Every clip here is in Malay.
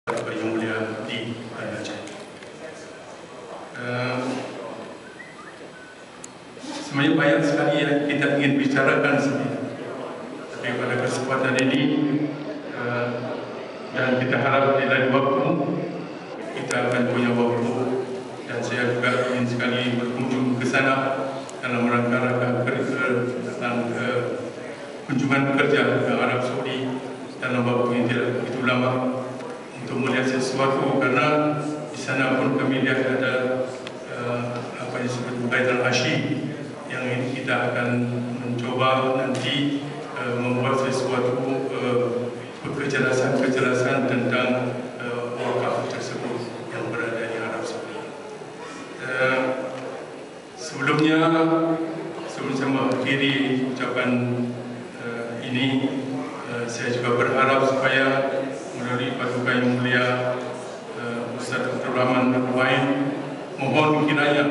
Yang Mulia di Aceh. Sebenarnya banyak sekali yang kita ingin bicarakan sebenarnya, tapi pada kesempatan ini dan kita harap di lain waktu kita akan punya waktu, dan saya juga ingin sekali berkunjung ke sana dalam rangka kunjungan kerja ke Arab Saudi dalam waktu yang tidak begitu lama untuk melihat sesuatu, karena di sana pun kami lihat ada apa yang disebut Bait al-Hashim, yang ini kita akan mencoba nanti membuat sesuatu kejelasan tentang wakaf tersebut yang berada di Arab Saudi. Sebelum saya mengakhiri ucapan ini, saya juga berharap supaya melalui Paduka Yang Mulia Ustaz Dr. Rahman Al-Wain, mohon kiranya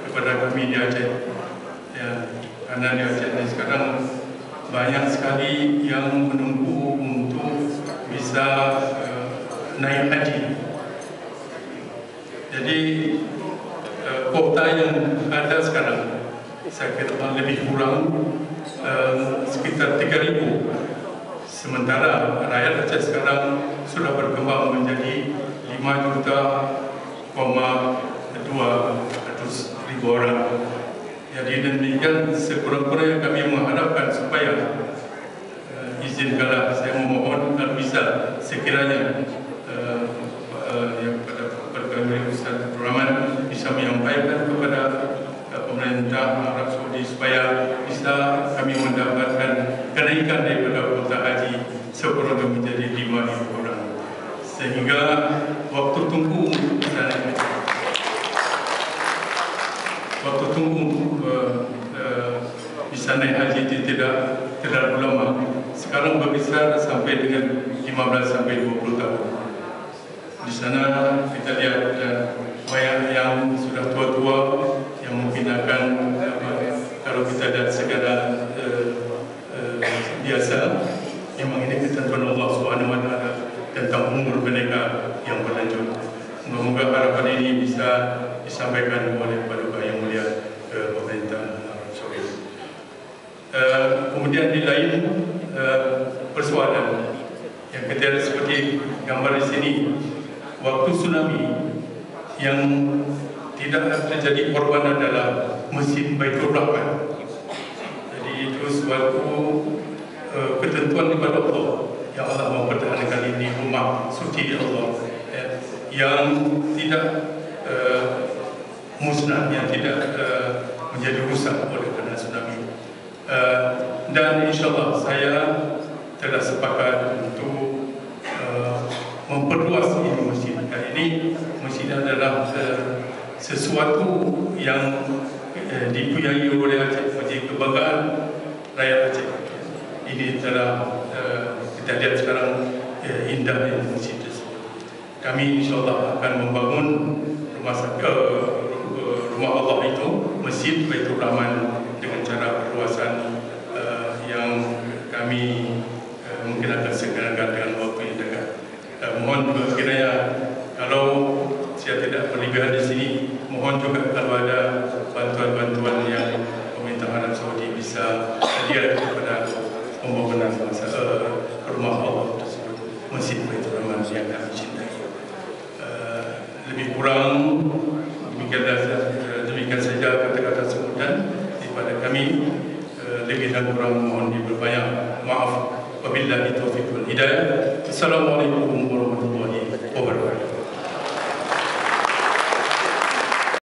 kepada kami di Aceh, ya, karena di Aceh ini sekarang banyak sekali yang menunggu untuk bisa naik haji. Jadi kuota yang ada sekarang saya kira lebih kurang sekitar 3.000. Sementara rakyat Aceh sekarang sudah berkembang menjadi 5.200.000 orang. Jadi demikian sekurang-kurangnya kami mengharapkan supaya izinkanlah saya memohon kalau bisa sekiranya kepada Ustaz Rahman bisa menyampaikan kepada pemerintah Arab Saudi supaya bisa kami mendapatkan kenaikan daripada kuota haji sekurang menjadi 5.000 orang, sehingga waktu tunggu bisa naik haji tidak terlalu lama. Sekarang berkisar sampai dengan 15 sampai 20 tahun. Di sana kita lihat banyak yang sudah tua-tua yang mungkin akan kalau kita lihat segala biasa, memang ini ketentuan Allah Subhanahu Wa Taala tentang umur mereka yang berlanjut. Semoga harapan ini bisa disampaikan oleh Paduka Yang Mulia pemerintah Arab Saudi. Kemudian di lain persoalan yang kita lihat seperti gambar di sini, waktu tsunami yang tidak terjadi korban adalah Masjid Baitur Rahman. Jadi itu suatu ketentuan daripada Allah yang Allah mempertahankan ini rumah suci Allah yang tidak musnah, yang tidak menjadi rusak oleh karena tsunami. Dan insyaAllah saya telah sepakat untuk memperluas ini masjid. Kali ini masjid adalah sesuatu yang dipunyai oleh Aceh, menjadi kebanggaan rakyat Aceh. Ini telah kita lihat sekarang indahnya masjid tersebut. Kami insyaAllah akan membangun rumah Allah itu, Masjid Baitur Rahman, dengan cara perluasan yang kami mungkin akan segerakan dengan waktu yang dekat. Mohon juga kiranya kalau saya tidak berlebihan di sini, mohon juga kalau ada bantuan-bantuan yang pemerintah Arab Saudi bisa hadir kepada pembangunan rumah Allah tersebut, Masjid Baitur Rahman yang kami cintai. Lebih kurang demikian saja kata-kata sambutan daripada kami. Lebih dan kurang mohon diperbanyak maaf. Wabillahi taufiq wal hidayah. Assalamualaikum warahmatullahi wabarakatuh.